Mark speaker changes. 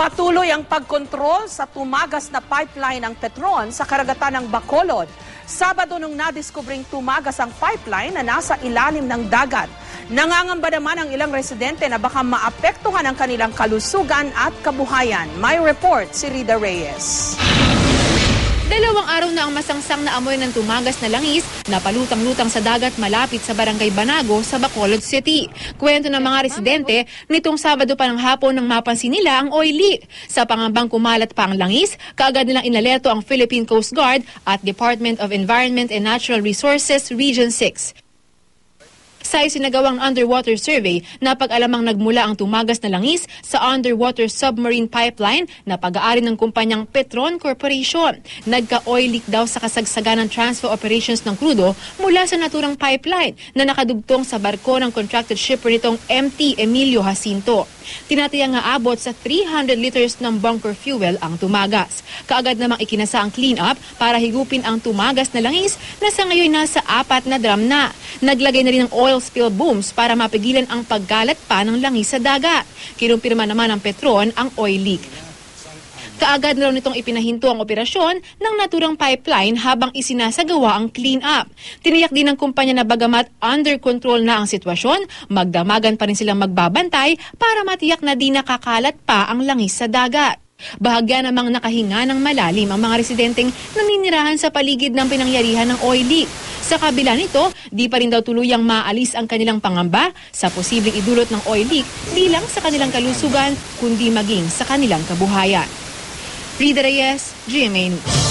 Speaker 1: Patuloy ang pagkontrol sa tumagas na pipeline ng Petron sa karagatan ng Bacolod. Sabado nung nadiskubring tumagas ang pipeline na nasa ilalim ng dagat. Nangangamba naman ang ilang residente na baka maapektuhan ang kanilang kalusugan at kabuhayan. May report si Rida Reyes.
Speaker 2: 2 araw na ang masangsang na amoy ng tumagas na langis na palutang-lutang sa dagat malapit sa Barangay Banago sa Bacolod City. Kwento ng mga residente, nitong Sabado pa ng hapon nang mapansin nila ang oil leak. Sa pangambang kumalat pa ang langis, kaagad nilang inalerto ang Philippine Coast Guard at Department of Environment and Natural Resources Region 6. Sa isinagawang underwater survey, napag-alamang nagmula ang tumagas na langis sa underwater submarine pipeline na pag-aari ng kumpanyang Petron Corporation. Nagka-oil leak daw sa kasagsagan ng transfer operations ng krudo mula sa naturang pipeline na nakadugtong sa barko ng contracted shipper nitong MT Emilio Jacinto. Tinatayang aabot sa 300 liters ng bunker fuel ang tumagas. Kaagad namang ikinasa ang clean-up para higupin ang tumagas na langis na sa ngayon nasa 4 na drum na. Naglagay na rin ng oil spill booms para mapigilan ang paggalat pa ng langis sa dagat. Kinumpirma naman ng Petron ang oil leak. Kaagad na raw nitong ipinahinto ang operasyon ng naturang pipeline habang isinasagawa ang clean-up. Tiniyak din ng kumpanya na bagamat under control na ang sitwasyon, magdamagan pa rin silang magbabantay para matiyak na di nakakalat pa ang langis sa dagat. Bahagya namang nakahinga ng malalim ang mga residenteng naninirahan sa paligid ng pinangyarihan ng oil leak. Sa kabila nito, di pa rin daw tuluyang maalis ang kanilang pangamba sa posibleng idulot ng oil leak di lang sa kanilang kalusugan kundi maging sa kanilang kabuhayan. Rida Reyes, GMA News.